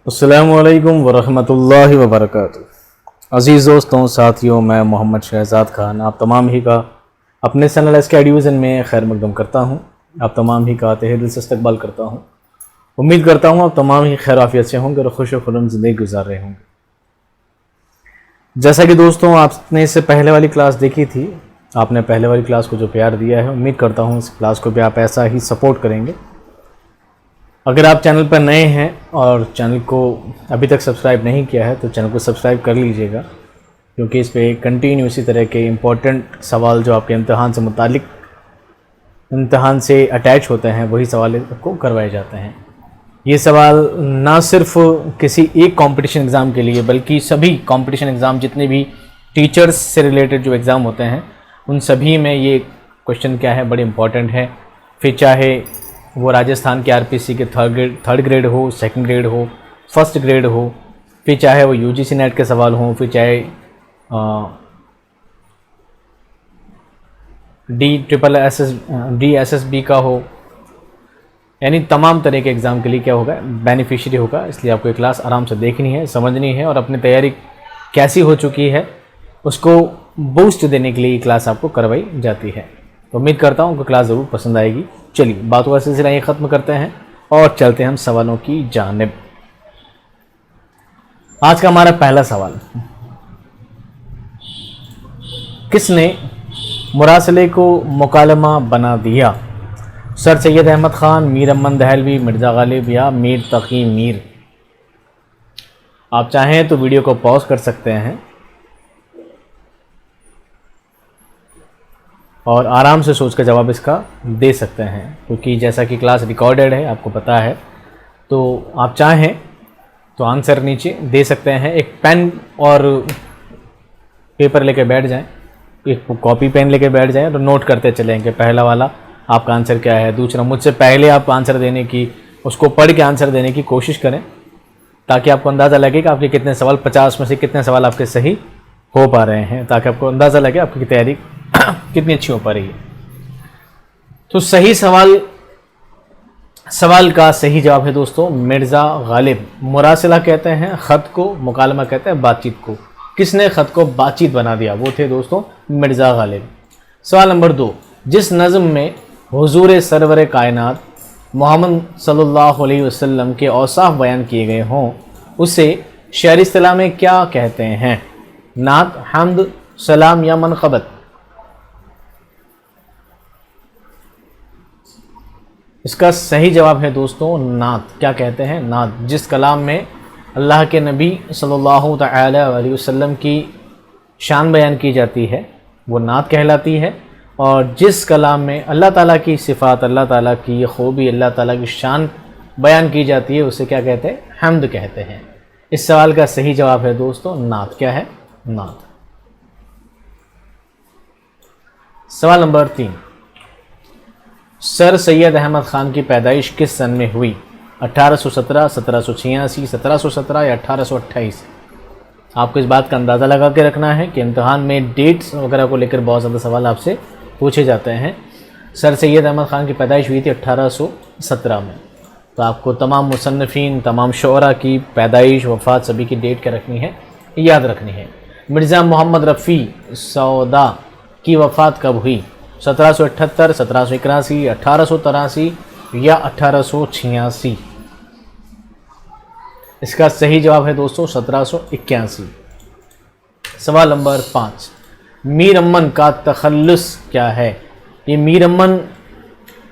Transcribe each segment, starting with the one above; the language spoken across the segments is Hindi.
अस्सलामुअलैकुम वरहमतुल्लाहि वबरकातुहू। अज़ीज़ दोस्तों, साथियों, मैं मोहम्मद शहजाद खान आप तमाम ही का अपने चैनल SK डिवीज़न में खैर मकदम करता हूँ। आप तमाम ही का तहे दिल से इस्तकबाल करता हूँ। उम्मीद करता हूँ आप तमाम ही खैर आफियत से होंगे और खुश खुर्रम ज़िंदगी गुजार रहे होंगे। जैसा कि दोस्तों आपने इससे पहले वाली क्लास देखी थी, आपने पहले वाली क्लास को जो प्यार दिया है, उम्मीद करता हूँ इस क्लास को भी आप ऐसा ही सपोर्ट करेंगे। अगर आप चैनल पर नए हैं और चैनल को अभी तक सब्सक्राइब नहीं किया है तो चैनल को सब्सक्राइब कर लीजिएगा, क्योंकि इस पे कंटिन्यू इसी तरह के इम्पोर्टेंट सवाल जो आपके इम्तहान से मुतालिक इम्तहान से अटैच होते हैं वही सवाल आपको करवाए जाते हैं। ये सवाल ना सिर्फ किसी एक कंपटीशन एग्ज़ाम के लिए बल्कि सभी कंपटीशन एग्ज़ाम जितने भी टीचर्स से रिलेटेड जो एग्ज़ाम होते हैं उन सभी में ये क्वेश्चन क्या है बड़े इम्पॉर्टेंट है। फिर चाहे वो राजस्थान के RPC के थर्ड ग्रेड हो, सेकंड ग्रेड हो, फर्स्ट ग्रेड हो, फिर चाहे वो UGC नेट के सवाल हों, फिर चाहे DSSB का हो, यानी तमाम तरह के एग्ज़ाम के लिए क्या होगा बेनिफिशियरी होगा। इसलिए आपको ये क्लास आराम से देखनी है, समझनी है और अपनी तैयारी कैसी हो चुकी है उसको बूस्ट देने के लिए ये क्लास आपको करवाई जाती है। तो उम्मीद करता हूँ कि क्लास ज़रूर पसंद आएगी। चलिए बातों का सिलसिला ये ख़त्म करते हैं और चलते हैं हम सवालों की जानिब। आज का हमारा पहला सवाल, किसने मुरासले को मुकालमा बना दिया? सर सैयद अहमद ख़ान, मीर अमन दहलवी, मिर्ज़ा गालिब या मीर तकी मीर? आप चाहें तो वीडियो को पॉज कर सकते हैं और आराम से सोच कर जवाब इसका दे सकते हैं, क्योंकि जैसा कि क्लास रिकॉर्डेड है आपको पता है। तो आप चाहें तो आंसर नीचे दे सकते हैं। एक पेन और पेपर लेके बैठ जाएं, एक कॉपी पेन लेके बैठ जाएं और नोट करते चलें कि पहला वाला आपका आंसर क्या है, दूसरा मुझसे पहले आप आंसर देने की, उसको पढ़ के आंसर देने की कोशिश करें, ताकि आपको अंदाज़ा लगे कि आपके कितने सवाल 50 में से कितने सवाल आपके सही हो पा रहे हैं, ताकि आपको अंदाज़ा लगे आपकी तैयारी कितनी अच्छी हो पा रही है। तो सही सवाल का सही जवाब है दोस्तों मिर्ज़ा गालिब। मुरासिला कहते हैं ख़त को, मुकालमा कहते हैं बातचीत को। किसने ख़त को बातचीत बना दिया? वो थे दोस्तों मिर्ज़ा गालिब। सवाल नंबर 2, जिस नज़म में हुज़ूर सरवर कायनात मोहम्मद सल्लल्लाहु अलैहि वसल्लम के औसाफ बयान किए गए हों उसे शहरी इस्तिलाह में क्या कहते हैं? नात, हम्द, सलाम या मनक़बत? इसका सही जवाब है दोस्तों नात। क्या कहते हैं? नात। जिस कलाम में अल्लाह के नबी सल्लल्लाहु तआला अलैहि वसल्लम की शान बयान की जाती है वो नात कहलाती है, और जिस कलाम में अल्लाह ताला की सिफ़ात, अल्लाह ताला की खूबी, अल्लाह ताला की शान बयान की जाती है उसे क्या कहते हैं? हम्द कहते हैं। इस सवाल का सही जवाब है दोस्तों नात। क्या है? नात। सवाल नंबर 3, सर सैयद अहमद ख़ान की पैदाइश किस सन में हुई? 1817, 1786, 1717 या 1828? आपको इस बात का अंदाज़ा लगा के रखना है कि इम्तहान में डेट्स वगैरह को लेकर बहुत ज़्यादा सवाल आपसे पूछे जाते हैं। सर सैयद अहमद ख़ान की पैदाइश हुई थी 1817 में। तो आपको तमाम मुसन्निफ़ीन, तमाम शुअरा की पैदाइश, वफ़ात सभी की डेट क्या रखनी है, याद रखनी है। मिर्ज़ा मोहम्मद रफ़ी सौदा की वफ़ात कब हुई? 1778, 1781, 1883 या 1886? इसका सही जवाब है दोस्तों 1781। सवाल नंबर 5, मीर अमन का तखल्लुस क्या है? ये मीर अमन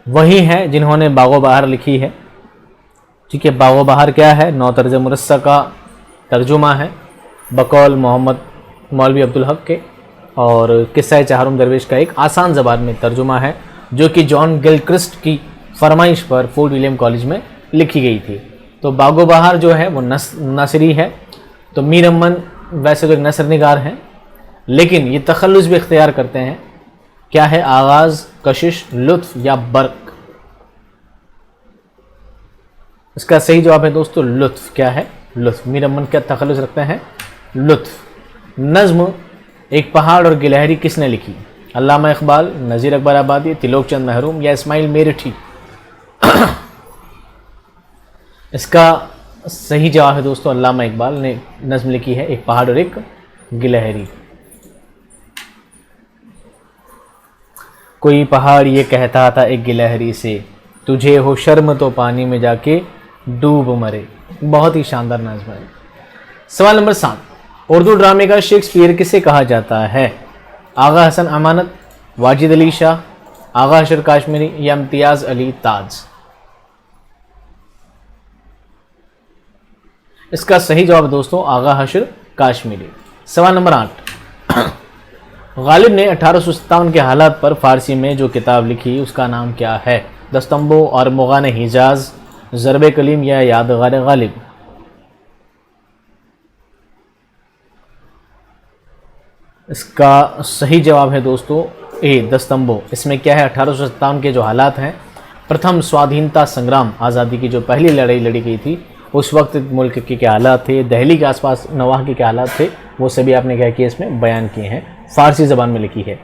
वही हैं जिन्होंने बागो बहार लिखी है। ठीक है, बागो बहार क्या है? नौतर्ज मुरस्सा का तर्जुमा है बकौल मोहम्मद मौलवी अब्दुल हक के, और किस्सा चाहरुम दरवेश का एक आसान ज़बान में तर्जुमा है जो कि जॉन गिलक्रिस्ट की फरमाइश पर फोर्ट विलियम कॉलेज में लिखी गई थी। तो बागो बहार जो है वो नसरी है। तो मीर अमन वैसे तो एक नसर निगार हैं, लेकिन ये तखल्लुस भी इख्तियार करते हैं। क्या है? आगाज़, कशिश, लुत्फ़ या बर्क? इसका सही जवाब है दोस्तों लुत्फ़। क्या है? लुत्फ़। मीर अमन क्या तखल्लुस रखते हैं? लुत्फ़। नज़्म एक पहाड़ और गिलहरी किसने लिखी? अल्लामा इकबाल, नज़ीर अकबर आबादी, तिलोक चंद महरूम या इस्माइल मेरठी? इसका सही जवाब है दोस्तों, अल्लामा इकबाल ने नज़्म लिखी है एक पहाड़ और एक गिलहरी। कोई पहाड़ ये कहता था एक गिलहरी से, तुझे हो शर्म तो पानी में जाके डूब मरे। बहुत ही शानदार नज़्म है। सवाल नंबर 7, उर्दू ड्रामे का शेक्सपियर किसे कहा जाता है? आगा हसन अमानत, वाजिद अली शाह, आगा हशर काश्मीरी या इम्तियाज़ अली ताज? इसका सही जवाब है दोस्तों आगा हशर काश्मीरी। सवाल नंबर 8, गालिब ने 1857 के हालात पर फारसी में जो किताब लिखी उसका नाम क्या है? दस्तंबो और मुगान हिजाज, ज़रबे कलीम या यादगार गालिब? इसका सही जवाब है दोस्तों ए दस्तंबो। इसमें क्या है, 1857 के जो हालात हैं, प्रथम स्वाधीनता संग्राम, आज़ादी की जो पहली लड़ाई लड़ी गई थी उस वक्त मुल्क के क्या हालात थे, दिल्ली के आसपास नवाह के क्या हालात थे, वो सभी आपने क्या किया इसमें बयान किए हैं, फारसी ज़बान में लिखी है।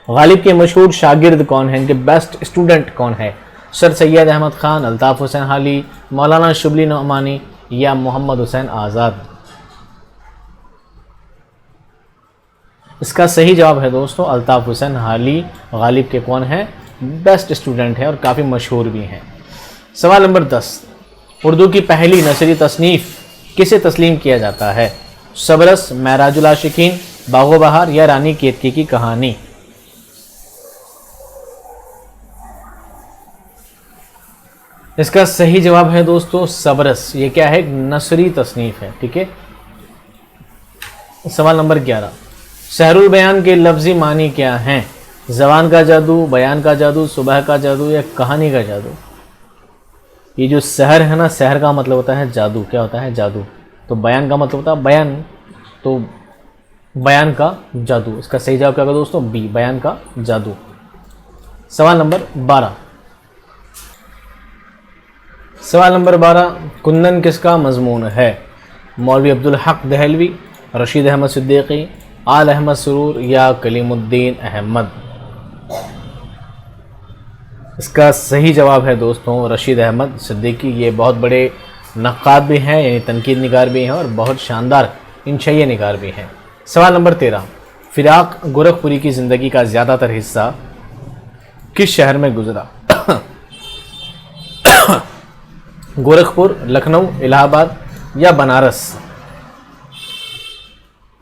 गालिब के मशहूर शागिर्द कौन हैं, इनके बेस्ट स्टूडेंट कौन है? सर सैयद अहमद ख़ान, अल्ताफ़ हुसैन हाली, मौलाना शुबली नौमानी या मोहम्मद हुसैन आज़ाद? इसका सही जवाब है दोस्तों अल्ताफ़ हुसैन हाली गालिब के कौन है? बेस्ट स्टूडेंट है और काफ़ी मशहूर भी हैं। सवाल नंबर 10, उर्दू की पहली नसरी तसनीफ़ किसे तस्लीम किया जाता है? सबरस, महराजुल आशिकीन, बागो बहार या रानी केतकी की कहानी? इसका सही जवाब है दोस्तों सबरस। ये क्या है, एक नसरी तसनीफ़ है। ठीक है। सवाल नंबर 11, सहरुल बयान के लफ्ज़ी मानी क्या हैं? ज़बान का जादू, बयान का जादू, सुबह का जादू या कहानी का जादू? ये जो सहर है ना, सहर का मतलब होता है जादू। क्या होता है? जादू। तो बयान का मतलब होता है बयान, तो बयान का जादू। इसका सही जवाब क्या होगा दोस्तों? बी, बयान का जादू। सवाल नंबर 12, सवाल नंबर 12, कुंदन किसका मजमून है? मौलवी अब्दुल हक दहलवी, रशीद अहमद सिद्दीकी, आल अहमद सुरूर या कलीमुद्दीन अहमद? इसका सही जवाब है दोस्तों रशीद अहमद सिद्दीकी। ये बहुत बड़े नक्काद भी हैं, यानी तनकीद निगार भी हैं और बहुत शानदार इंशाइया निगार भी हैं। सवाल नंबर 13, फिराक गोरखपुरी की ज़िंदगी का ज़्यादातर हिस्सा किस शहर में गुजरा? गोरखपुर, लखनऊ, इलाहाबाद या बनारस?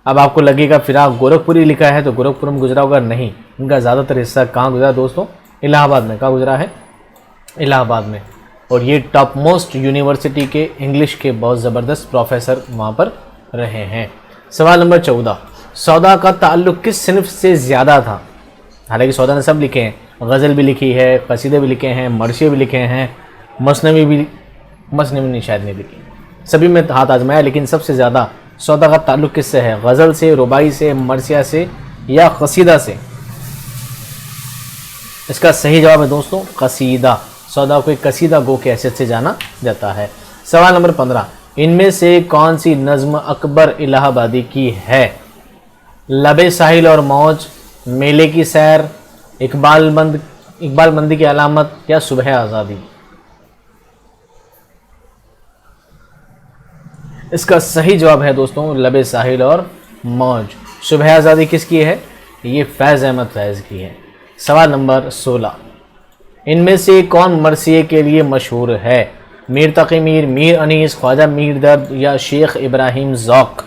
अब आपको लगेगा फिराक गोरखपुरी लिखा है तो गोरखपुर में गुजरा होगा, नहीं। इनका ज़्यादातर हिस्सा कहाँ गुजरा दोस्तों? इलाहाबाद में। कहाँ गुजरा है? इलाहाबाद में। और ये टॉप मोस्ट यूनिवर्सिटी के इंग्लिश के बहुत ज़बरदस्त प्रोफेसर वहाँ पर रहे हैं। सवाल नंबर 14, सौदा का ताल्लुक़ किस सिनफ से ज़्यादा था? हालांकि सौदा ने सब लिखे हैं, गज़ल भी लिखी है, कसीदे भी लिखे हैं, मरशिए भी लिखे हैं, मसनवी नहीं, शायद नहीं लिखी, सभी में हाथ आजमाया, लेकिन सबसे ज़्यादा सौदा का ताल्लुक़ किससे है? गज़ल से, रुबाई से, मरसिया से या कसीदा से? इसका सही जवाब है दोस्तों कसीदा। सौदा को एक कसीदा गो के हैसियत से जाना जाता है। सवाल नंबर 15, इनमें से कौन सी नज़्म अकबर इलाहाबादी की है? लबे साहिल और मौज, मेले की सैर, इकबाल मंदी की अलामत या सुबह आज़ादी? इसका सही जवाब है दोस्तों लबे साहिल और मौज। सुबह आज़ादी किसकी है? ये फैज़ अहमद फैज़ की है। सवाल नंबर 16, इनमें से कौन मरसिए के लिए मशहूर है? मीर तकी मीर, मीर अनीस, ख्वाजा मीर दर्द या शेख इब्राहिम ज़ौक़?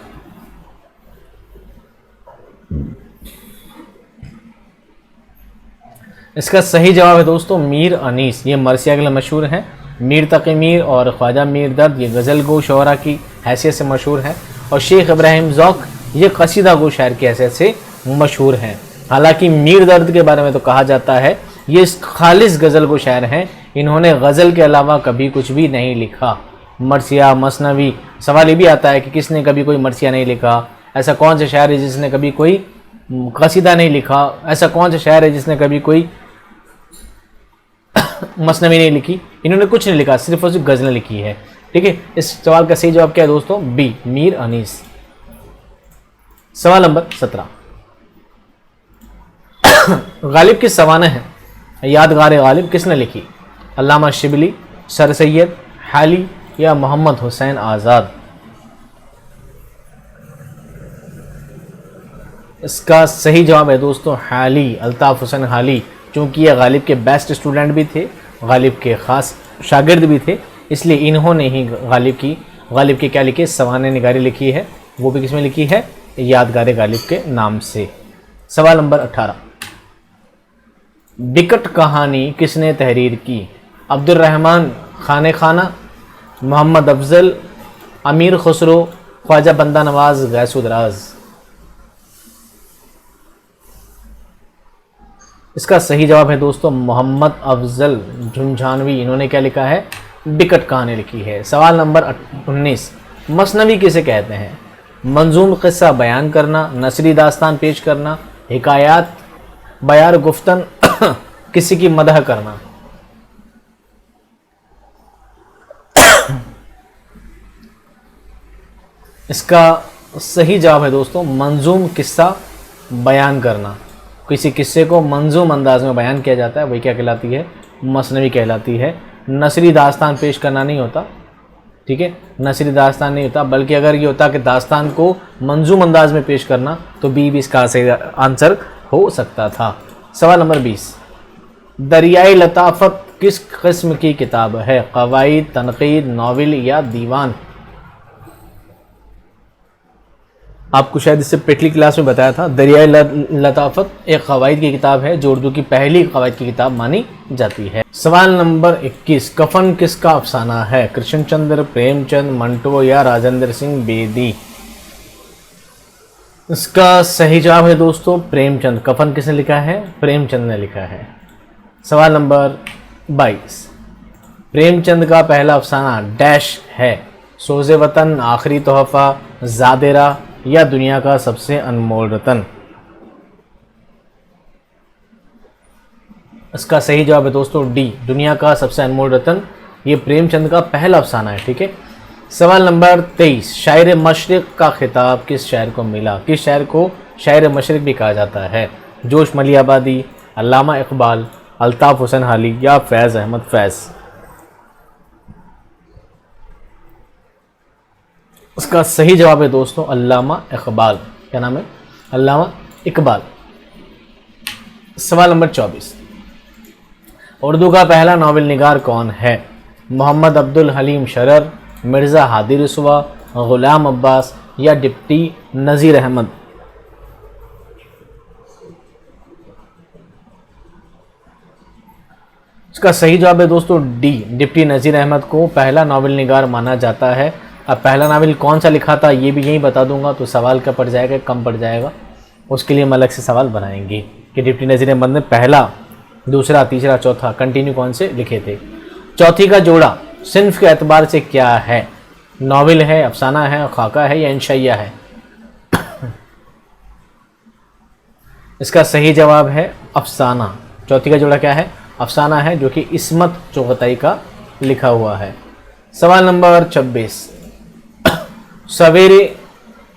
इसका सही जवाब है दोस्तों मीर अनीस। ये मरसिया के लिए मशहूर हैं। मीर तकी मीर और ख्वाजा मीर दर्द ये गज़ल गो शोरा की हैसियत से मशहूर हैं, और शेख इब्राहिम ज़ौक़ ये कसीदा गो शायर की हैसियत से मशहूर हैं। हालांकि मीर दर्द के बारे में तो कहा जाता है ये खालिस गज़ल गो शायर हैं, इन्होंने गज़ल के अलावा कभी कुछ भी नहीं लिखा। मरसिया, मसनवी, सवाल ये भी आता है कि किसने कभी कोई मरसिया नहीं लिखा? ऐसा कौन सा शायर है जिसने कभी कोई कसीदा नहीं लिखा? ऐसा कौन सा शायर है जिसने कभी कोई मसनवी नहीं लिखी? इन्होंने कुछ नहीं लिखा, सिर्फ और सिर्फ गज़लें लिखी है। ठीक है। इस सवाल का सही जवाब क्या है दोस्तों? बी, मीर अनीस। सवाल नंबर 17, गालिब की सवाना है यादगार गालिब किसने लिखी? अल्लामा शिबली, सर सैयद, हाली, या मोहम्मद हुसैन आज़ाद? इसका सही जवाब है दोस्तों हाली, अल्ताफ़ हुसैन हाली। क्योंकि ये गालिब के बेस्ट स्टूडेंट भी थे, गालिब के ख़ास शागिर्द भी थे, इसलिए इन्होंने ही गालिब की क्या लिखी है, सवाने निगारी लिखी है। वो भी किसमें लिखी है, यादगार गालिब के नाम से। सवाल नंबर 18, बिकट कहानी किसने तहरीर की? अब्दुर्रहमान खाने खाना, मोहम्मद अफजल, अमीर खुसरो, ख्वाजा बंदा नवाज, गैसुदराज? इसका सही जवाब है दोस्तों मोहम्मद अफजल झुंझानवी। इन्होंने क्या लिखा है, बिकट कहानी लिखी है। सवाल नंबर 19, मसनवी किसे कहते हैं? मंजूम क़िस्सा बयान करना, नसरी दास्तान पेश करना, हिकायात, बयार गुफ्तन, किसी की मदह करना? इसका सही जवाब है दोस्तों मंजूम किस्सा बयान करना। किसी किस्से को मंजूम अंदाज में बयान किया जाता है, वही क्या कहलाती है, मसनवी कहलाती है। नसरी दास्तान पेश करना नहीं होता, ठीक है, नसरी दास्तान नहीं होता, बल्कि अगर ये होता कि दास्तान को मंजूम अंदाज में पेश करना तो बी भी इसका सही आंसर हो सकता था। सवाल नंबर 20, दरियाई लताफत किस किस्म की किताब है? क़वाइद, तनक़ीद, नावल या दीवान? आपको शायद इससे पिछली क्लास में बताया था। दरियाई लताफत एक क़वाइद की किताब है जो उर्दू की पहली क़वाइद की किताब मानी जाती है। सवाल नंबर 21, कफन किसका अफसाना है? कृष्णचंद्र, प्रेमचंद, मंटो या राजेंद्र सिंह बेदी? इसका सही जवाब है दोस्तों प्रेमचंद। कफन किसने लिखा है? प्रेमचंद ने लिखा है। सवाल नंबर 22, प्रेमचंद का पहला अफसाना डैश है? सोज़े वतन, आखिरी तोहफ़ा, ज़ादेरा या दुनिया का सबसे अनमोल रतन? इसका सही जवाब है दोस्तों डी, दुनिया का सबसे अनमोल रतन। ये प्रेमचंद का पहला अफसाना है, ठीक है। सवाल नंबर 23, शायर मशरिक़ का खिताब किस शायर को मिला? किस शायर को शायर मशरिक़ भी कहा जाता है? जोश मलियाबादी, अल्लामा इकबाल, अल्ताफ़ हुसैन हाली या फैज़ अहमद फैज़? इसका सही जवाब है दोस्तों अल्लामा इकबाल। क्या नाम है? अल्लामा इकबाल। सवाल नंबर 24, उर्दू का पहला नावल निगार कौन है? मोहम्मद अब्दुल हलीम शरर, मिर्ज़ा हादी रसवा, ग़ुलाम अब्बास या डिप्टी नज़ीर अहमद? इसका सही जवाब है दोस्तों डी, डिप्टी नज़ीर अहमद को पहला नावल निगार माना जाता है। अब पहला नावल कौन सा लिखा था ये भी यहीं बता दूंगा तो सवाल क्या पड़ जाएगा, कम पड़ जाएगा। उसके लिए हम अलग से सवाल बनाएंगे कि डिप्टी नज़ीर अहमद ने पहला, दूसरा, तीसरा, चौथा कंटिन्यू कौन से लिखे थे। चौथी का जोड़ा सिन्फ के एतबार से क्या है? नावल है, अफसाना है, खाका है या इंशाइया है? इसका सही जवाब है अफसाना। चौथी का जोड़ा क्या है? अफसाना है, जो कि इस्मत चुगताई का लिखा हुआ है। सवाल नंबर 26, सवेरे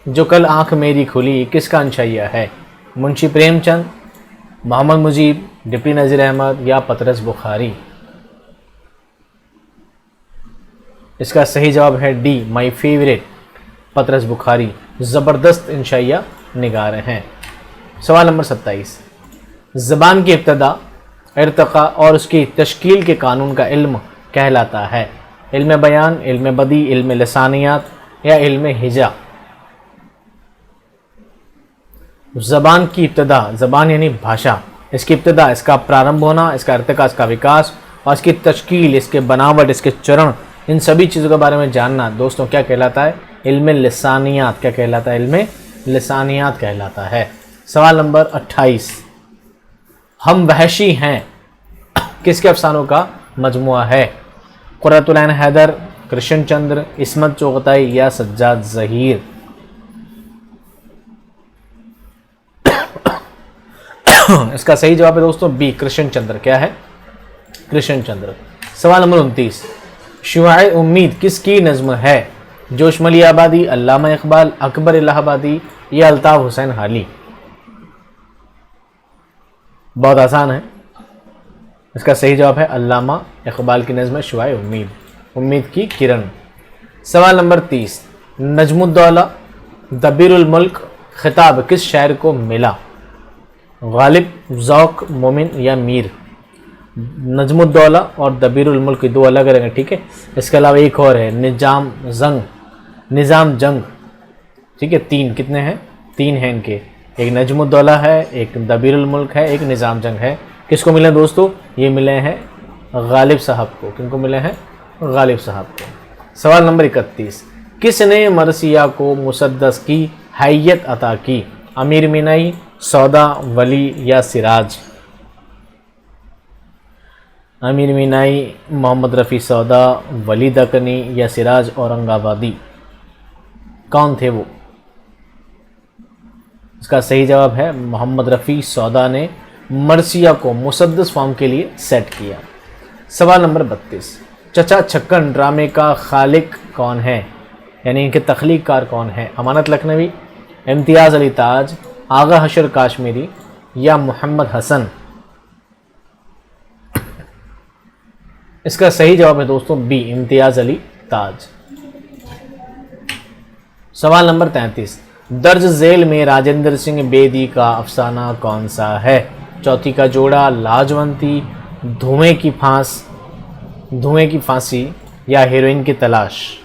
जो कल आंख मेरी खुली किसका अंशाइया है? मुंशी प्रेमचंद, मोहम्मद मुजीब, डिप्टी नज़ीर अहमद या पतरस बुखारी? इसका सही जवाब है डी, माई फेवरेट, पतरस बुखारी ज़बरदस्त इंशाइया निगार हैं। सवाल नंबर 27, ज़बान की इब्तदा, इर्तिक़ा और उसकी तश्कील के कानून का इल्म कहलाता है? इल्म बयान, इल्म बदी, इल्म लिसानियात या इल्म हिजा? ज़बान की इब्तदा, ज़बान यानी भाषा, इसकी इब्तदा, इसका प्रारंभ होना, इसका इर्तिक़ा, इसका विकास और इसकी तश्कील, इसके बनावट, इसके चरण, इन सभी चीज़ों के बारे में जानना दोस्तों क्या कहलाता है? इल्म लिसानियात। क्या कहलाता है? इल्म लिसानियात कहलाता है। सवाल नंबर 28, हम वहशी हैं किसके अफसानों का मजमुआ है? क़ुर्रतुल ऐन हैदर, कृष्णचंद्र, इस्मत चुगताई या सज्जाद ज़हीर? इसका सही जवाब है दोस्तों बी, कृष्णचंद्र। क्या है? कृष्णचंद्र। सवाल नंबर 29, शुआए उम्मीद किसकी नज़्म है? जोश मलियाबादी, अल्लामा इकबाल, अकबर इलाहाबादी या अल्ताफ़ हुसैन हाली? बहुत आसान है, इसका सही जवाब है अल्लामा इकबाल की नज़्म शुआए उम्मीद, उम्मीद की किरण। सवाल नंबर 30, नजमुद्दौला दबीरुल मुल्क खिताब किस शायर को मिला? गालिब, ज़ौक, मोमिन या मीर? नजमुद्दौला और दबीरुल मुल्क दो अलग अलग हैं, ठीक है। इसके अलावा एक और है निज़ाम जंग, ठीक है। तीन कितने हैं? तीन हैं इनके, एक नजमुद्दौला है, एक दबीरुल मुल्क है, एक निज़ाम जंग है। किसको मिले दोस्तों? ये मिले हैं गालिब साहब को। किनको मिले हैं? गालिब साहब को। सवाल नंबर 31, किसने मरसिया को मुसद्दस की हैयत अता की? अमीर मीनाई, सौदा, वली या सिराज? अमीर मीनाई, मोहम्मद रफ़ी सौदा, वली दकनी या सिराज औरंगाबादी? कौन थे वो? इसका सही जवाब है मोहम्मद रफ़ी सौदा ने मरसिया को मुसद्दस फॉर्म के लिए सेट किया। सवाल नंबर 32, चचा छक्कन ड्रामे का खालिक कौन है? यानी इनके तख्लीक़कार कौन है? अमानत लखनवी, इम्तियाज़ अली ताज, आगा हशर काश्मीरी या मोहम्मद हसन? इसका सही जवाब है दोस्तों बी, इम्तियाज़ अली ताज। सवाल नंबर 33, दर्ज झेल में राजेंद्र सिंह बेदी का अफसाना कौन सा है? चौथी का जोड़ा, लाजवंती, धुएं की फांसी या हीरोइन की तलाश?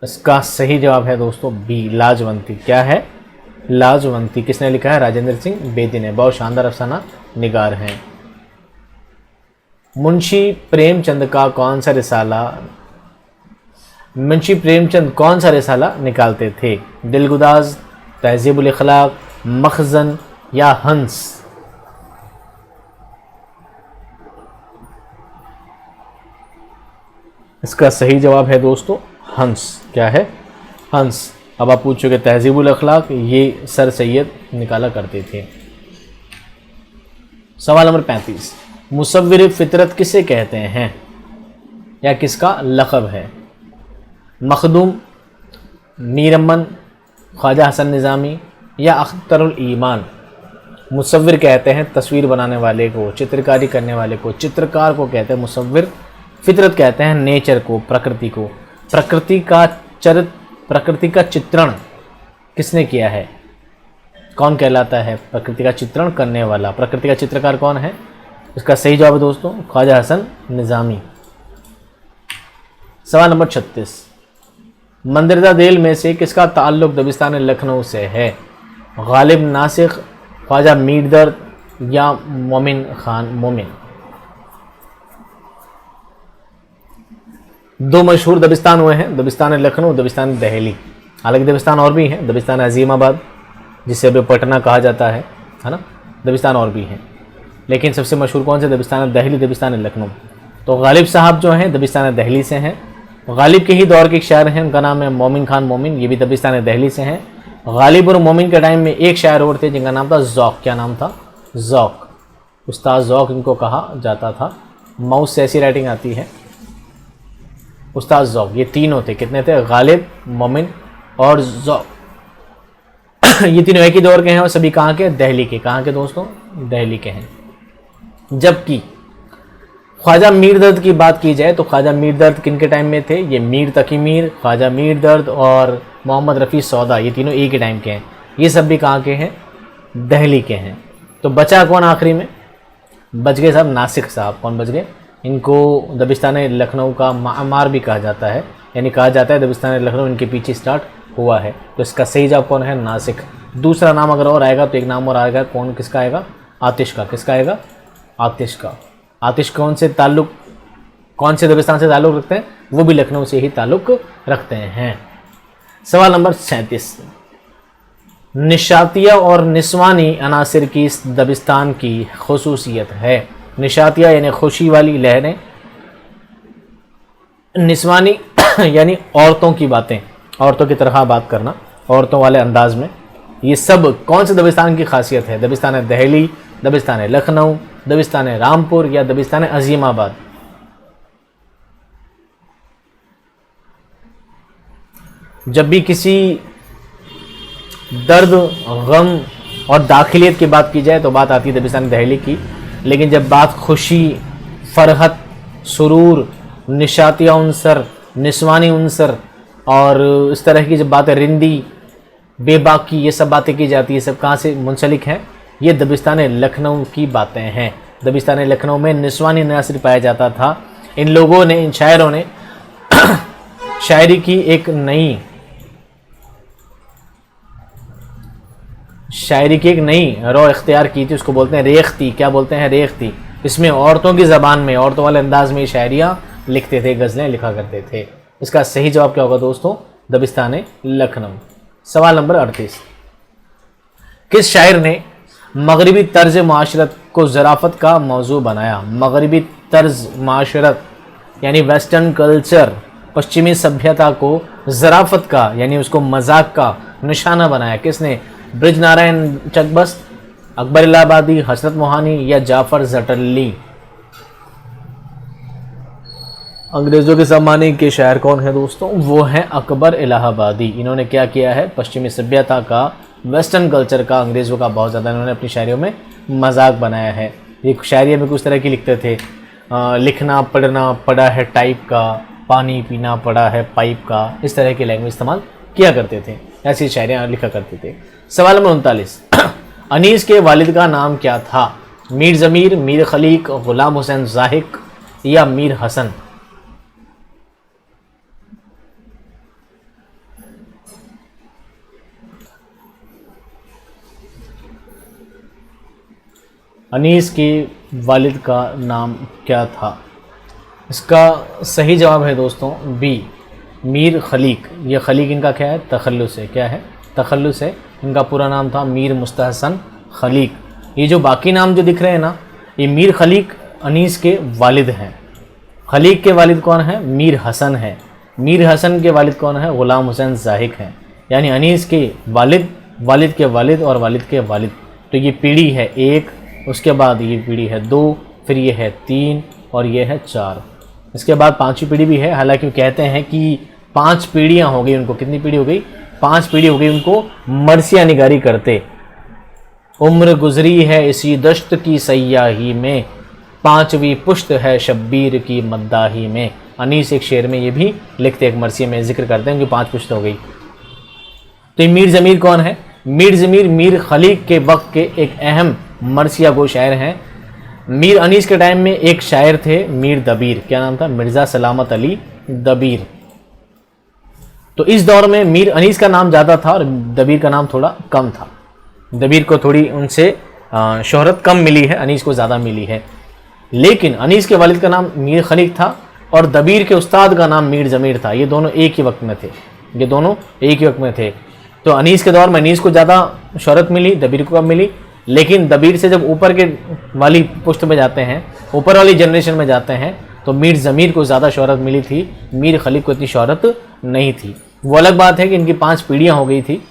इसका सही जवाब है दोस्तों बी, लाजवंती। क्या है? लाजवंती। किसने लिखा है? राजेंद्र सिंह बेदी ने। बहुत शानदार अफसाना निगार हैं। मुंशी प्रेमचंद कौन सा रिसाला निकालते थे? दिलगुदाज, तहज़ीबुल इखलाक, मखज़न या हंस? इसका सही जवाब है दोस्तों हंस। क्या है? हंस। अब आप पूछोगे तहज़ीबुल इखलाक, ये सर सैयद निकाला करते थे। सवाल नंबर 35, मुसव्विर फितरत किसे कहते हैं या किसका लक़ब है? मखदूम, मीर अमन, ख्वाजा हसन निज़ामी या अख्तरुल ईमान? मुसव्विर कहते हैं तस्वीर बनाने वाले को, चित्रकारी करने वाले को, चित्रकार को कहते हैं मुसव्विर। फितरत कहते हैं नेचर को, प्रकृति को। प्रकृति का चित्रण किसने किया है? कौन कहलाता है प्रकृति का चित्रण करने वाला? प्रकृति का चित्रकार कौन है? इसका सही जवाब है दोस्तों ख्वाजा हसन निज़ामी। सवाल नंबर 36, मंदरजा देल में से किसका ताल्लुक दबिस्तान लखनऊ से है? गालिब नासिक, ख्वाजा मीर दर्द या मोमिन खान मोमिन? दो मशहूर दबिस्तान हुए हैं, दबिस्तान लखनऊ, दबिस्तान दहली। हालांकि दबिस्तान और भी हैं, दबिस्तान अजीमाबाद जिसे अभी पटना कहा जाता है ना, दबिस्तान और भी हैं, लेकिन सबसे मशहूर कौन से? दबिस्तान दहली, दबिस्तान लखनऊ। तो गालिब साहब जो हैं दबिस्तान दहली से हैं। गालिब के ही दौर के एक शायर हैं, उनका नाम है मोमिन खान मोमिन, ये भी दबिस्तान दहली से हैं। गालिब और मोमिन के टाइम में एक शायर और थे जिनका नाम था ज़ौक। क्या नाम था? ज़ौक। उस्ताद ज़ौक इनको कहा जाता था। माउस से ऐसी राइटिंग आती है, उस्ताद ज़ौक। ये तीनों थे। कितने थे? गालिब, मोमिन और ज़ौक। ये तीनों एक ही दौर के हैं और सभी कहाँ के? दहली के। कहाँ के दोस्तों? दहली के हैं। जबकि ख्वाजा मीर दर्द की बात की जाए तो ख्वाजा मीर दर्द किन के टाइम में थे? ये मीर तकी मीर, ख्वाजा मीर दर्द और मोहम्मद रफ़ी सौदा, ये तीनों एक ही टाइम के हैं। ये सब भी कहाँ के हैं? दहली के हैं। तो बचा कौन आखिरी में? बच गए साहब नासिक साहब। कौन बच गए? इनको दबिस्तान लखनऊ का मामार भी कहा जाता है, यानी कहा जाता है दबिस्तान लखनऊ इनके पीछे स्टार्ट हुआ है। तो इसका सही जवाब कौन है? नासिक। दूसरा नाम अगर और आएगा तो एक नाम और आएगा, कौन? किसका आएगा? आतिश का। किसका आएगा? आतिश का। आतिश कौन से दबिस्तान से ताल्लुक़ रखते हैं? वो भी लखनऊ से ही ताल्लुक़ रखते हैं। सवाल नंबर 37, निशातिया और निस्वानी अनासिर की इस दबिस्तान की खुसूसियत है। निशातिया यानी खुशी वाली लहरें, निस्वानी यानी औरतों की बातें, औरतों की तरह बात करना, औरतों वाले अंदाज में। ये सब कौन से दबिस्तान की खासियत है? दबिस्तान दहली, दबिस्तान लखनऊ, दबिस्तान रामपुर या दबिस्तान अजीमाबाद? जब भी किसी दर्द, गम और दाखिलियत की बात की जाए तो बात आती है दबिस्तान दहली की, लेकिन जब बात खुशी, फरहत, सुरूर, निशातिया उनसर, निस्वानी उनसर और इस तरह की जब बातें, रिंदी, बेबाकी, ये सब बातें की जाती है, सब कहाँ से मुंसलिक हैं? ये दबिस्तान लखनऊ की बातें हैं। दबिस्तान लखनऊ में निस्वानी नस्र पाया जाता था। इन लोगों ने, इन शायरों ने शायरी की एक नई रो इख्तियार की थी, उसको बोलते हैं रेख्ती। क्या बोलते हैं? रेख्ती। इसमें औरतों की ज़बान में, औरतों वाले अंदाज में शायरियाँ लिखते थे, गज़लें लिखा करते थे। इसका सही जवाब क्या होगा दोस्तों? दबिस्तान लखनऊ। सवाल नंबर 38, किस शायर ने मगरिबी तर्ज माशरत को ज़राफ़त का मौजू बनाया? मगरिबी तर्ज माशरत यानी वेस्टर्न कल्चर, पश्चिमी सभ्यता को ज़राफ़त का यानी उसको मजाक का निशाना बनाया। किसने? ब्रिज नारायण चकबस्त, अकबर इलाहाबादी, हसरत मोहानी या जाफ़र जटली? अंग्रेज़ों के ज़माने के शायर कौन है दोस्तों? वो हैं अकबर इलाहाबादी। इन्होंने क्या किया है? पश्चिमी सभ्यता का, वेस्टर्न कल्चर का, अंग्रेज़ों का बहुत ज़्यादा इन्होंने अपनी शायरियों में मजाक बनाया है। ये शायरी में कुछ तरह की लिखते थे, लिखना पढ़ना पड़ा है टाइप का, पानी पीना पड़ा है पाइप का, इस तरह की लैंग्वेज इस्तेमाल किया करते थे, ऐसी शायरियाँ लिखा करते थे। सवाल नंबर 39, अनीस के वालिद का नाम क्या था? मीर ज़मीर, मीर खलीक, ग़ुलाम हुसैन ज़ाहिक या मीर हसन? अनीस के वालिद का नाम क्या था? इसका सही जवाब है दोस्तों बी, मीर खलीक। ये खलीक इनका क्या है? तखल्लुस है। क्या है? तखल्लुस है। इनका पूरा नाम था मीर मुस्तहसन खलीक। ये जो बाकी नाम जो दिख रहे हैं ना, ये मीर खलीक अनीस के वालिद हैं। खलीक के वालिद कौन है? मीर हसन है। मीर हसन के वालिद कौन है? ग़ुलाम हुसैन ज़ाहिक हैं। यानी अनीस के वालिद, वालिद के वालिद और वालिद के वालिद। तो ये पीढ़ी है 1, उसके बाद ये पीढ़ी है 2, फिर ये है 3 और ये है 4। इसके बाद 5वीं पीढ़ी भी है। हालांकि वो कहते हैं कि 5 पीढ़ियाँ हो गई उनको। कितनी पीढ़ी हो गई? 5 पीढ़ी हो गई उनको मरसिया निगारी करते। उम्र गुजरी है इसी दश्त की सयाही में, 5वीं पुश्त है शब्बीर की मद्दाही में। अनीस एक शेर में ये भी लिखते, एक मरसिया में जिक्र करते हैं कि 5 पुश्त हो गई। तो मीर ज़मीर कौन है? मीर ज़मीर मीर खलीक के वक्त के एक अहम मरसिया गो शायर हैं। मीर अनीस के टाइम में एक शायर थे मीर दबीर। क्या नाम था? मिर्ज़ा सलामत अली दबीर। तो इस दौर में मीर अनीस का नाम ज़्यादा था और दबीर का नाम थोड़ा कम था। दबीर को थोड़ी उनसे शोहरत कम मिली है, अनीस को ज़्यादा मिली है। लेकिन अनीस के वालिद का नाम मीर खलीक था और दबीर के उस्ताद का नाम मीर ज़मीर था। ये दोनों एक ही वक्त में थे, ये दोनों एक ही वक्त में थे। तो अनीस के दौर में अनीस को ज़्यादा शोहरत मिली, दबीर को कम मिली। लेकिन दबीर से जब ऊपर के वाली पुश्त में जाते हैं, ऊपर वाली जनरेशन में जाते हैं, तो मीर ज़मीर को ज़्यादा शोहरत मिली थी, मीर खलीक को इतनी शोहरत नहीं थी। वो अलग बात है कि इनकी 5 पीढ़ियाँ हो गई थी,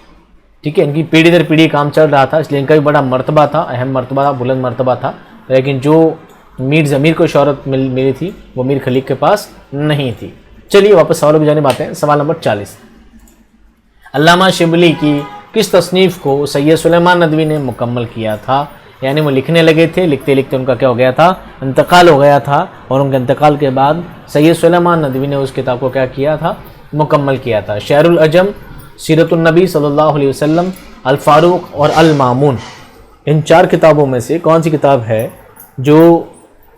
ठीक है। इनकी पीढ़ी दर पीढ़ी काम चल रहा था, इसलिए इनका भी बड़ा मर्तबा था, अहम मर्तबा था, बुलंद मर्तबा था। लेकिन जो मीर ज़मीर को शोहरत मिली थी वो मीर खलीक के पास नहीं थी। चलिए वापस सवालों की जानिब आते हैं। सवाल नंबर 40, अल्लामा शिबली की किस तसनीफ़ को सैयद सुलेमान नदवी ने मुकम्मल किया था? यानी वो लिखने लगे थे, लिखते लिखते उनका क्या हो गया था? इंतकाल हो गया था। और उनके इंतकाल के बाद सैयद सुलेमान नदवी ने उस किताब को क्या किया था? मुकम्मल किया था। शेरुल अजम, सीरतुन नबी सल्लल्लाहु अलैहि वसल्लम, अल फारूक और अल मामून, इन 4 किताबों में से कौन सी किताब है जो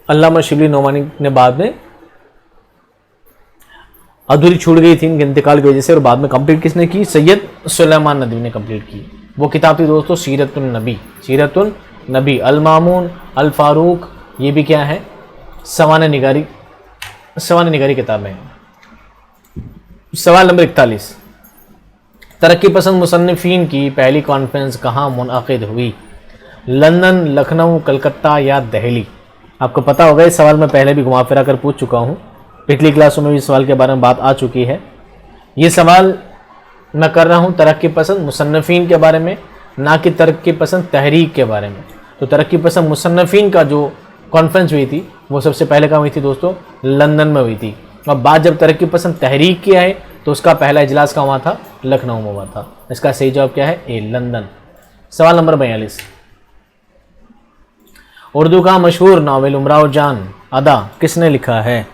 अल्लामा शिबली नोमानी ने बाद में अधूरी छूट गई थी इनके इंतकाल की वजह से, और बाद में कंप्लीट किसने की? सैयद सुलेमान नदवी ने कंप्लीट की। वो किताब थी दोस्तों सीरतुन नबी, सीरतुन नबी, अल मामून, अल फारूक, ये भी क्या है? सवाने निगारी किताबें हैं। सवाल नंबर 41, तरक्की पसंद मुसन्निफीन की पहली कॉन्फ्रेंस कहाँ मुनअक़िद हुई? लंदन, लखनऊ, कलकत्ता या दिल्ली? आपको पता होगा, इस सवाल में पहले भी घुमा फिरा कर पूछ चुका हूँ, पिछली क्लासों में भी इस सवाल के बारे में बात आ चुकी है। ये सवाल मैं कर रहा हूँ तरक्की पसंद मुसन्निफीन के बारे में, ना कि तरक्की पसंद तहरीक के बारे में। तो तरक्की पसंद मुसन्निफीन का जो कॉन्फ्रेंस हुई थी वो सबसे पहले कहाँ हुई थी दोस्तों? लंदन में हुई थी। और बाद जब तरक्की पसंद तहरीक किया है तो उसका पहला इजलास कहाँ हुआ था? लखनऊ में हुआ था। इसका सही जवाब क्या है? ए, लंदन। सवाल नंबर 42, उर्दू का मशहूर नावल उमराव जान अदा किसने लिखा है?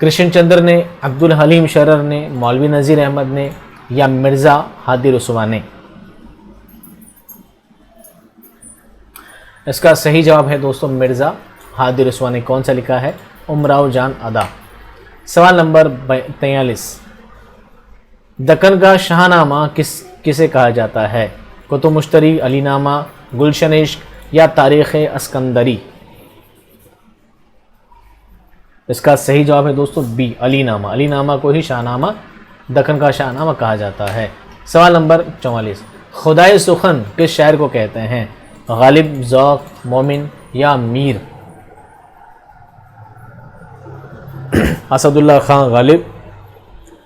कृष्ण चंद्र ने, अब्दुल हलीम शरर ने, मौलवी नज़ीर अहमद ने या मिर्ज़ा हादी रसवा ने? इसका सही जवाब है दोस्तों मिर्ज़ा हादी रसवा ने। कौन सा लिखा है? उमराव जान अदा। सवाल नंबर 43, दक्कन का शाहनामा किसे कहा जाता है? कुतुब मुश्तरी, अलीनामा, गुलशन इश्क या तारीख़ अस्कंदरी? इसका सही जवाब है दोस्तों बी, अलीनामा। अलीनामा को ही शाहनामा, दक्कन का शाहनामा कहा जाता है। सवाल नंबर 44, खुदाए सुखन किस शायर को कहते हैं? गालिब, ज़ौक़, मोमिन या मीर? असदुल्ला खां गालिब,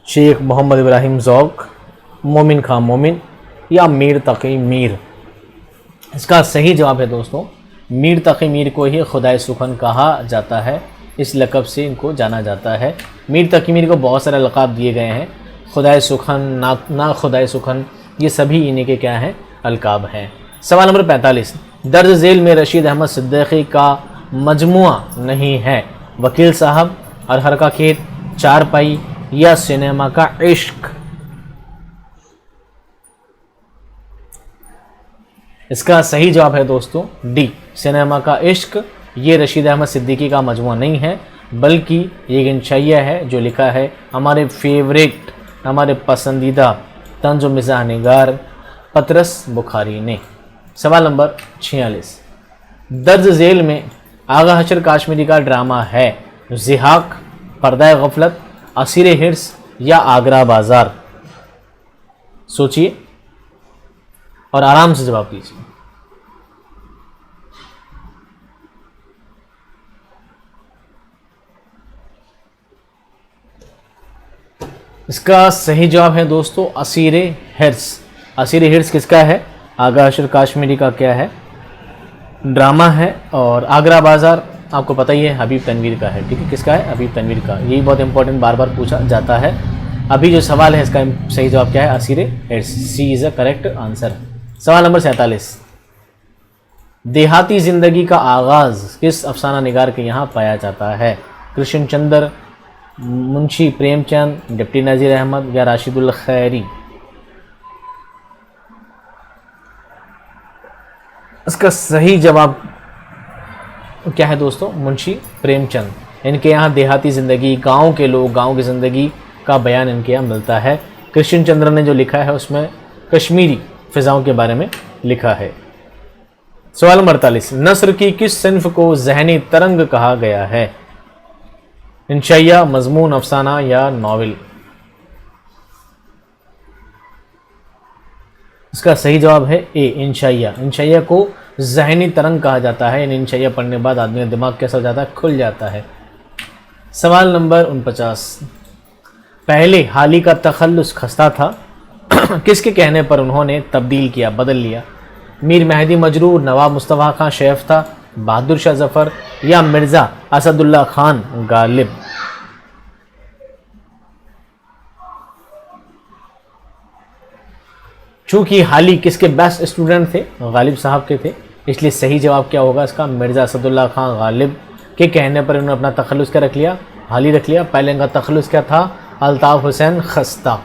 शेख मोहम्मद इब्राहिम ज़ौक़, मोमिन खां मोमिन या मीर तकी मीर? इसका सही जवाब है दोस्तों मीर तकी मीर को ही खुदाए सुखन कहा जाता है। इस लक़ब से इनको जाना जाता है। मीर तकी मीर को बहुत सारे लक़ाब दिए गए हैं, खुदाए सुखन, ना खुदाए सुखन, ये सभी इन्हीं के क्या हैं? अलकाब हैं। सवाल नंबर 45, दर्ज झेल में रशीद अहमद सिद्दीकी का मजमुआ नहीं है? वकील साहब, अरहर का खेत, चारपाई या सिनेमा का इश्क? इसका सही जवाब है दोस्तों डी, सिनेमा का इश्क। ये रशीद अहमद सिद्दीकी का मजमुआ नहीं है, बल्कि ये एक इंशाइया है जो लिखा है हमारे फेवरेट, हमारे पसंदीदा तंज़ मिज़ाह निगार पतरस बुखारी ने। सवाल नंबर 46, दर्ज झेल में आगा हशर काश्मीरी का ड्रामा है? ज़िहाक, पर्दा गफलत, असीर हिर्स या आगरा बाज़ार? सोचिए और आराम से जवाब दीजिए। इसका सही जवाब है दोस्तों असीर हिर्स। असीर हिर्स किसका है? आगा हशर काश्मीरी का क्या है? ड्रामा है। और आगरा बाज़ार आपको पता ही है हबीब तनवीर का है। ठीक है, किसका है? हबीब तनवीर का। यही बहुत इंपॉर्टेंट, बार बार पूछा जाता है। अभी जो सवाल है इसका सही जवाब क्या है? Aseer Hirs. C is a correct answer. सवाल नंबर 47, देहाती ज़िंदगी का आगाज़ किस अफसाना निगार के यहाँ पाया जाता है? कृष्ण चंद्र, मुंशी प्रेमचंद, डिप्टी नज़ीर अहमद या राशिदुल खैरी? इसका सही जवाब क्या है दोस्तों? मुंशी प्रेमचंद। इनके यहाँ देहाती ज़िंदगी, गांव के लोग, गांव की ज़िंदगी का बयान इनके यहाँ मिलता है। कृष्ण चंद्र ने जो लिखा है उसमें कश्मीरी फ़िज़ाओं के बारे में लिखा है। सवाल नंबर 48, नस्र की किस सिन्फ को ज़हनी तरंग कहा गया है? इंशाइया, मजमून, अफसाना या नावल? इसका सही जवाब है ए, इंशाइया। इंशाइया को ज़हनी तरंग कहा जाता है। इन इंशाइया पढ़ने के बाद आदमी का दिमाग कैसा हो जाता है? खुल जाता है। सवाल नंबर 49, पहले हाली का तखल्लुस खस्ता था, किसके कहने पर उन्होंने तब्दील किया, बदल लिया? मीर मेहदी मजरूर, नवाब मुस्तफ़ा खां शेफ्ता, बहादुर शाह जफ़र या मिर्ज़ा असदुल्ला खान गालिब? चूँकि हाली किसके बेस्ट स्टूडेंट थे? गालिब साहब के थे, इसलिए सही जवाब क्या होगा इसका? मिर्ज़ा असदुल्ला खान गालिब के कहने पर उन्होंने अपना तखल्लुस क्या रख लिया? हाली रख लिया। पहले इनका तखल्लुस क्या था? अल्ताफ़ हुसैन खस्ता।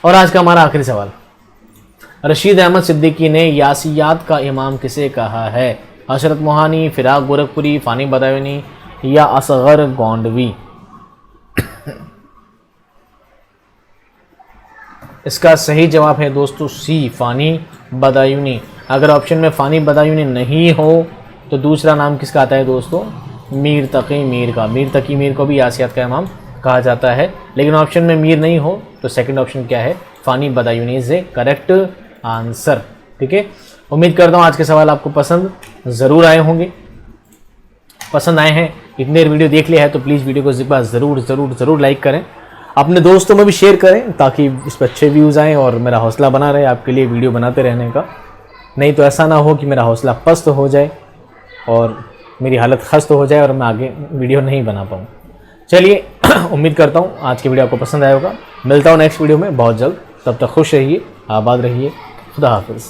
और आज का हमारा आखिरी सवाल, रशीद अहमद सिद्दीकी ने यासियात का इमाम किसे कहा है? हशरत मोहानी, फिराक गोरखपुरी, फ़ानी बदायूनी या असगर गोंडवी? इसका सही जवाब है दोस्तों सी, फ़ानी बदायूनी। अगर ऑप्शन में फ़ानी बदायूनी नहीं हो तो दूसरा नाम किसका आता है दोस्तों? मीर तकी मीर का। मीर तकी मीर को भी यासियात का इमाम कहा जाता है। लेकिन ऑप्शन में मीर नहीं हो तो सेकंड ऑप्शन क्या है? Fani Badayuni is a correct answer. ठीक है, उम्मीद करता हूँ आज के सवाल आपको पसंद ज़रूर आए होंगे। पसंद आए हैं, इतनी देर वीडियो देख लिया है तो प्लीज़ वीडियो को ज़रूर लाइक करें, अपने दोस्तों में भी शेयर करें ताकि इस पर अच्छे व्यूज़ आएँ और मेरा हौसला बना रहे आपके लिए वीडियो बनाते रहने का। नहीं तो ऐसा ना हो कि मेरा हौसला पस्त हो जाए और मेरी हालत खस्त हो जाए और मैं आगे वीडियो नहीं बना पाऊँ। चलिए उम्मीद करता हूँ आज की वीडियो आपको पसंद आया होगा। मिलता हूँ नेक्स्ट वीडियो में बहुत जल्द। तब तक खुश रहिए, आबाद रहिए। खुदा हाफिज़।